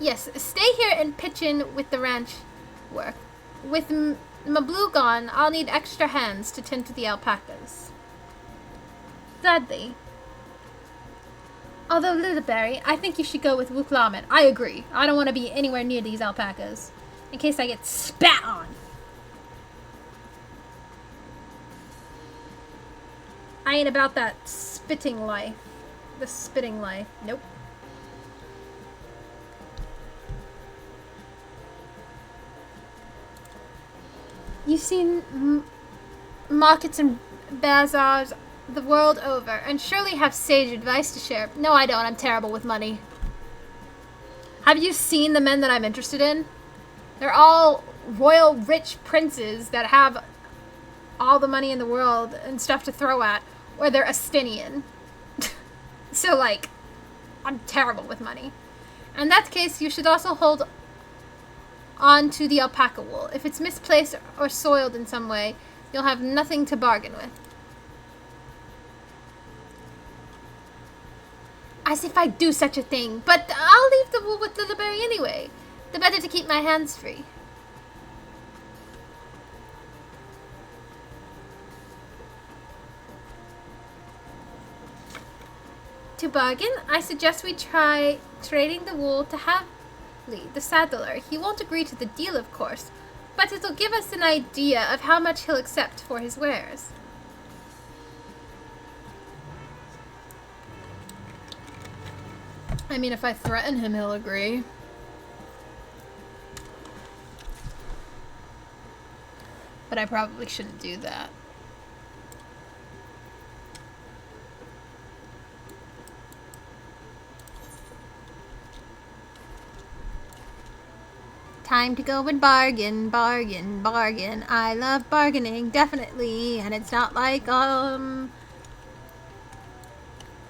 Yes, stay here and pitch in with the ranch work. With my blue gone, I'll need extra hands to tend to the alpacas. Sadly. Although, Lilyberry, I think you should go with Wuklamet. I agree. I don't want to be anywhere near these alpacas. In case I get spat on. I ain't about that spitting life. The spitting life. Nope. You've seen markets and bazaars the world over, and surely have sage advice to share. No, I don't. I'm terrible with money. Have you seen the men that I'm interested in? They're all royal rich princes that have all the money in the world and stuff to throw at, or they're Estinian. So, like, I'm terrible with money. In that case, you should also hold on to the alpaca wool. If it's misplaced or soiled in some way, you'll have nothing to bargain with. As if I'd do such a thing, but I'll leave the wool with Lilyberry anyway. The better to keep my hands free. To bargain, I suggest we try trading the wool to Havli, the saddler. He won't agree to the deal, of course, but it'll give us an idea of how much he'll accept for his wares. I mean, if I threaten him, he'll agree. But I probably shouldn't do that. Time to go and bargain, bargain, bargain. I love bargaining, definitely. And it's not like,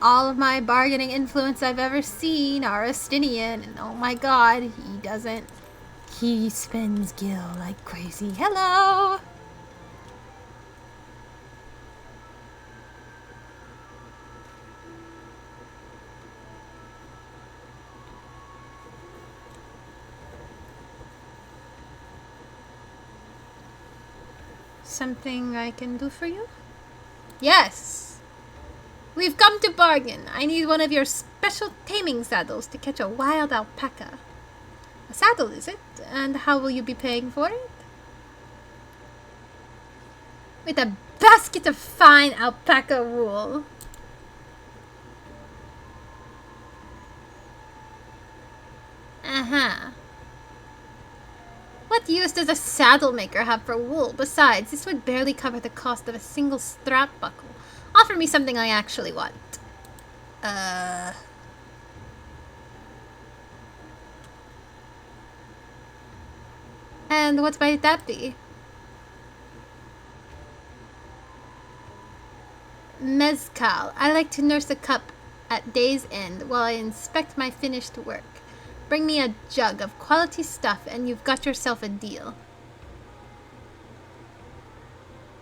all of my bargaining influence I've ever seen are Estinian, and oh my god, he doesn't. He spends gil like crazy. Hello! Something I can do for you? Yes! We've come to bargain. I need one of your special taming saddles to catch a wild alpaca. A saddle, is it? And how will you be paying for it? With a basket of fine alpaca wool. Uh-huh. What use does a saddle maker have for wool? Besides, this would barely cover the cost of a single strap buckle. Offer me something I actually want. And what might that be? Mezcal. I like to nurse a cup at day's end while I inspect my finished work. Bring me a jug of quality stuff and you've got yourself a deal.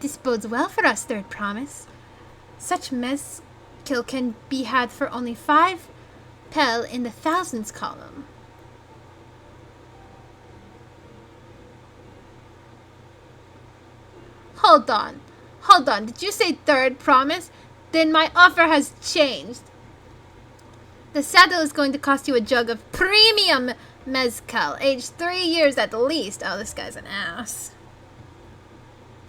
This bodes well for us, Third Promise. Such mezcal can be had for only 5 pel in the thousands column. Hold on. Hold on. Did you say Third Promise? Then my offer has changed. The saddle is going to cost you a jug of premium mezcal, aged 3 years at least. Oh, this guy's an ass.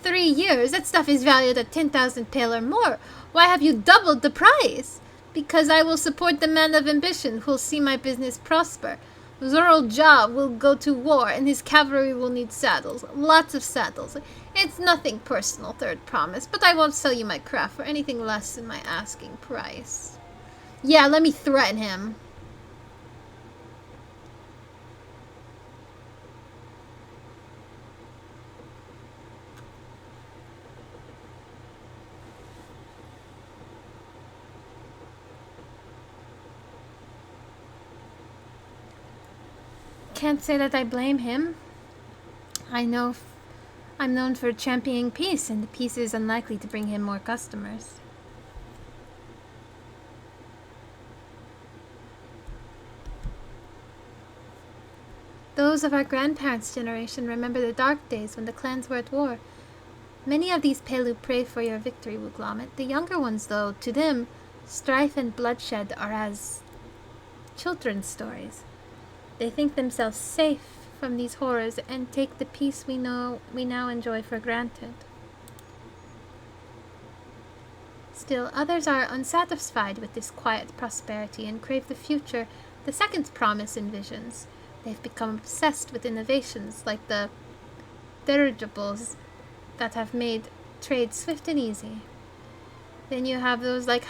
3 years? That stuff is valued at 10,000 pel or more. Why have you doubled the price? Because I will support the man of ambition who'll see my business prosper. Zoral Jah will go to war and his cavalry will need saddles. Lots of saddles. It's nothing personal, Third Promise, but I won't sell you my craft for anything less than my asking price. Yeah, let me threaten him. Can't say that I blame him. I'm known for championing peace, and the peace is unlikely to bring him more customers. Those of our grandparents' generation remember the dark days when the clans were at war. Many of these Pelu pray for your victory, Wuglomet. The younger ones, though, to them, strife and bloodshed are as children's stories. They think themselves safe from these horrors and take the peace we now enjoy for granted. Still, others are unsatisfied with this quiet prosperity and crave the future the Second's promise envisions. They've become obsessed with innovations like the dirigibles that have made trade swift and easy. Then you have those like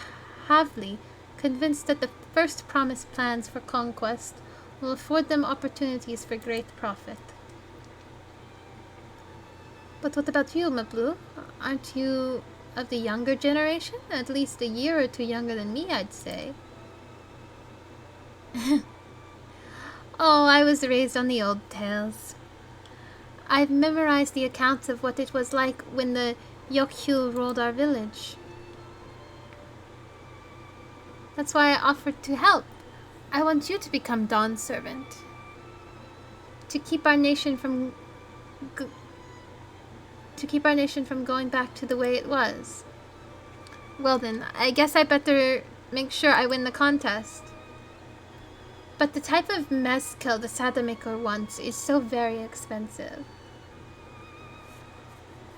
Havli, convinced that the first promised plans for conquest will afford them opportunities for great profit. But what about you, Mablu? Aren't you of the younger generation? At least a year or two younger than me, I'd say. Oh, I was raised on the old tales. I've memorized the accounts of what it was like when the Yokhul ruled our village. That's why I offered to help. I want you to become Dawn's servant. To keep our nation from going back to the way it was. Well then, I guess I better make sure I win the contest. But the type of mezcal the saddle maker wants is so very expensive.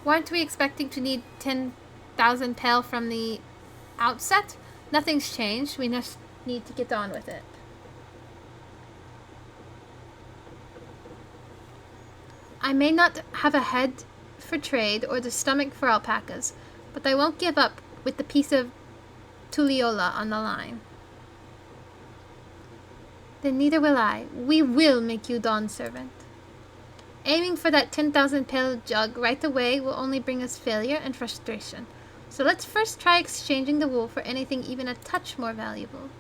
Weren't we expecting to need 10,000 pel from the outset? Nothing's changed. We just need to get on with it. I may not have a head for trade or the stomach for alpacas, but I won't give up with the piece of Tuliola on the line. Then neither will I. We will make you Dawn's servant. Aiming for that 10,000 pel jug right away will only bring us failure and frustration. So let's first try exchanging the wool for anything even a touch more valuable.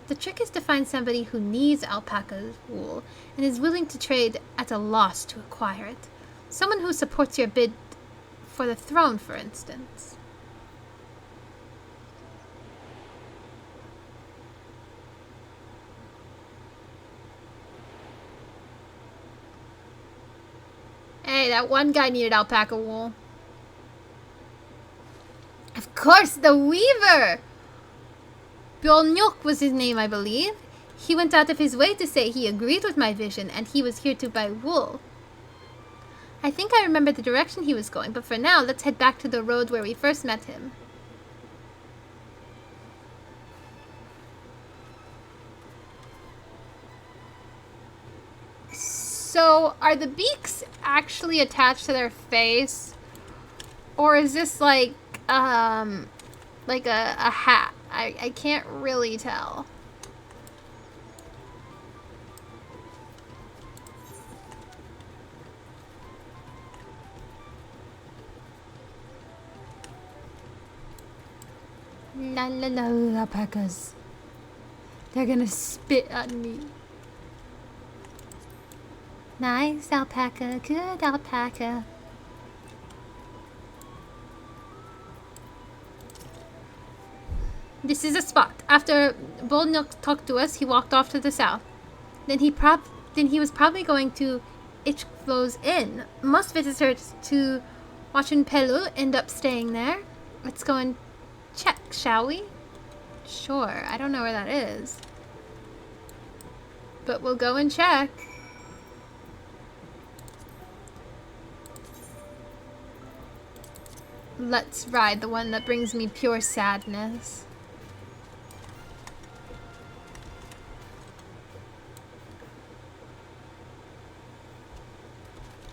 The trick is to find somebody who needs alpaca wool and is willing to trade at a loss to acquire it. Someone who supports your bid for the throne, for instance. Hey, that one guy needed alpaca wool. Of course, the weaver! Bjolnyuk was his name, I believe. He went out of his way to say he agreed with my vision and he was here to buy wool. I think I remember the direction he was going, but for now, let's head back to the road where we first met him. So, are the beaks actually attached to their face? Or is this like a hat? I can't really tell. La la la, alpacas. They're gonna spit on me. Nice alpaca, good alpaca. This is a spot. After Bolnuk talked to us, he walked off to the south. Then he was probably going to Ichkvo's Inn. Most visitors to Wachin Pelu end up staying there. Let's go and check, shall we? Sure, I don't know where that is. But we'll go and check. Let's ride the one that brings me pure sadness.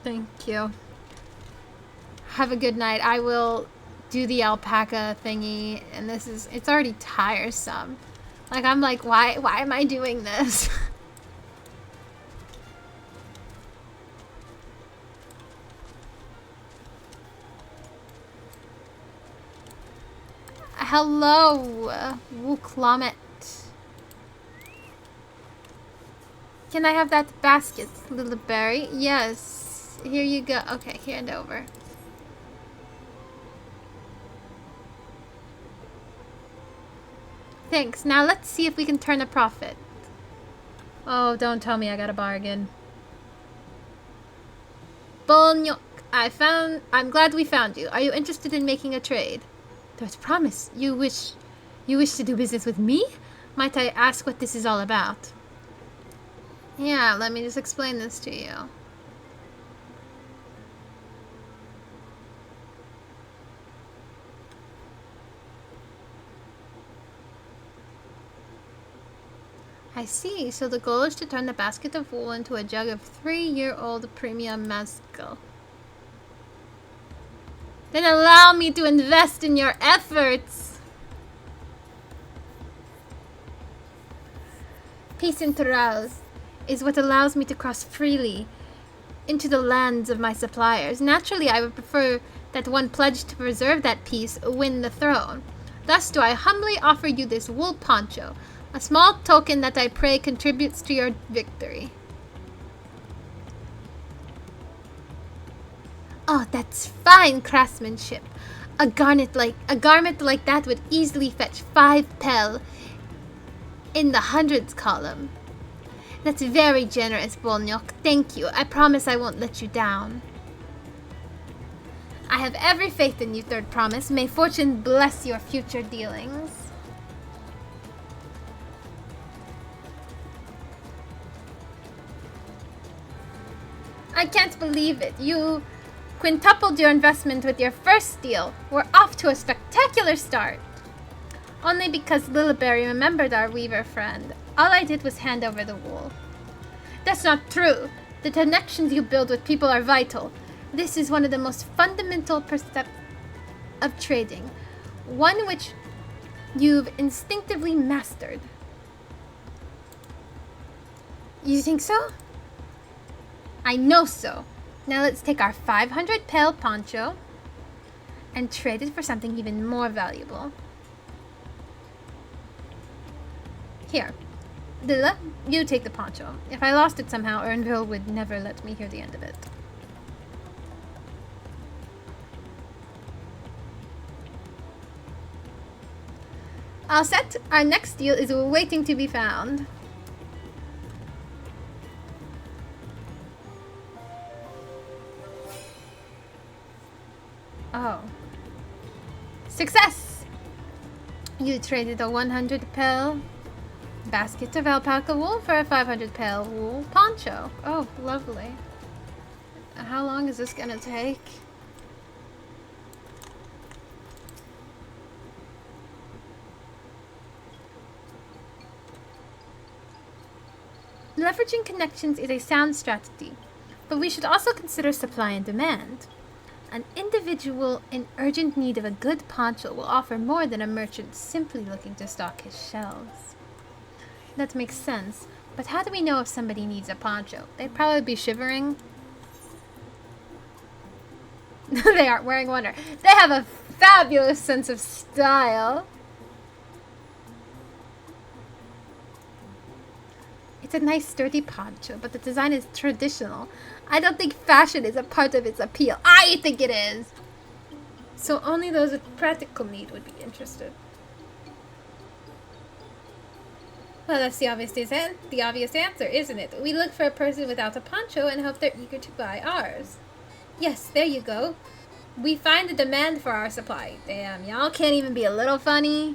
Thank you. Have a good night. I will do the alpaca thingy, and it's already tiresome. Like, I'm like, why am I doing this? Hello, Wuklomet. Can I have that basket, little berry? Yes. Here you go. Okay, hand over. Thanks. Now let's see if we can turn a profit. Oh, don't tell me I got a bargain. Bonyok, I'm glad we found you. Are you interested in making a trade? There's promise. You wish to do business with me? Might I ask what this is all about? Yeah, let me just explain this to you. I see. So the goal is to turn the basket of wool into a jug of 3-year-old premium mezcal. Then allow me to invest in your efforts. Peace integral is what allows me to cross freely into the lands of my suppliers. Naturally, I would prefer that one pledged to preserve that peace win the throne. Thus do I humbly offer you this wool poncho, a small token that I pray contributes to your victory. Oh, that's fine craftsmanship. A garment like that would easily fetch 5 pel in the hundreds column. That's very generous, Bolnyok. Thank you. I promise I won't let you down. I have every faith in you, Third Promise. May fortune bless your future dealings. I can't believe it. You quintupled your investment with your first deal. We're off to a spectacular start. Only because Lilyberry remembered our weaver friend. All I did was hand over the wool. That's not true. The connections you build with people are vital. This is one of the most fundamental precepts of trading. One which you've instinctively mastered. You think so? I know so. Now let's take our 500 pel poncho and trade it for something even more valuable. Here, Lila, you take the poncho. If I lost it somehow, Ernville would never let me hear the end of it. All set. Our next deal is waiting to be found. Oh. Success! You traded a 100 pel basket of alpaca wool for a 500 pel wool poncho. Oh, lovely. How long is this gonna take? Leveraging connections is a sound strategy, but we should also consider supply and demand. An individual in urgent need of a good poncho will offer more than a merchant simply looking to stock his shelves. That makes sense, but how do we know if somebody needs a poncho? They'd probably be shivering. They aren't wearing one. They have a fabulous sense of style. It's a nice sturdy poncho, but the design is traditional. I don't think fashion is a part of its appeal. I think it is! So only those with practical need would be interested. Well, that's the obvious answer, isn't it? We look for a person without a poncho and hope they're eager to buy ours. Yes, there you go. We find a demand for our supply. Damn, y'all can't even be a little funny.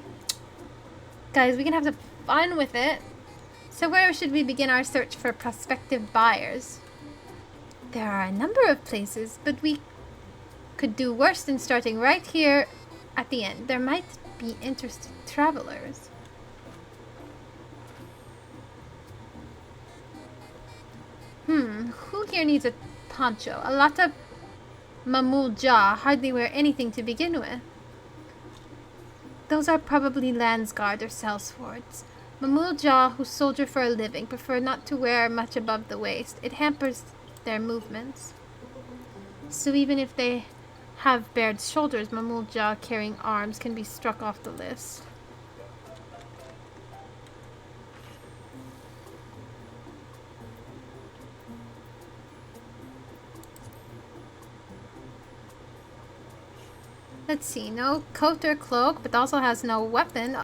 Guys, we can have some fun with it. So where should we begin our search for prospective buyers? There are a number of places, but we could do worse than starting right here at the end. There might be interested travelers. Who here needs a poncho? A lot of Mamul Jah hardly wear anything to begin with. Those are probably Landsguard or sellswords. Mamul Jah, who soldier for a living, prefer not to wear much above the waist. It hampers their movements. So even if they have bared shoulders, Mamul Jah carrying arms can be struck off the list. Let's see, no coat or cloak, but also has no weapon.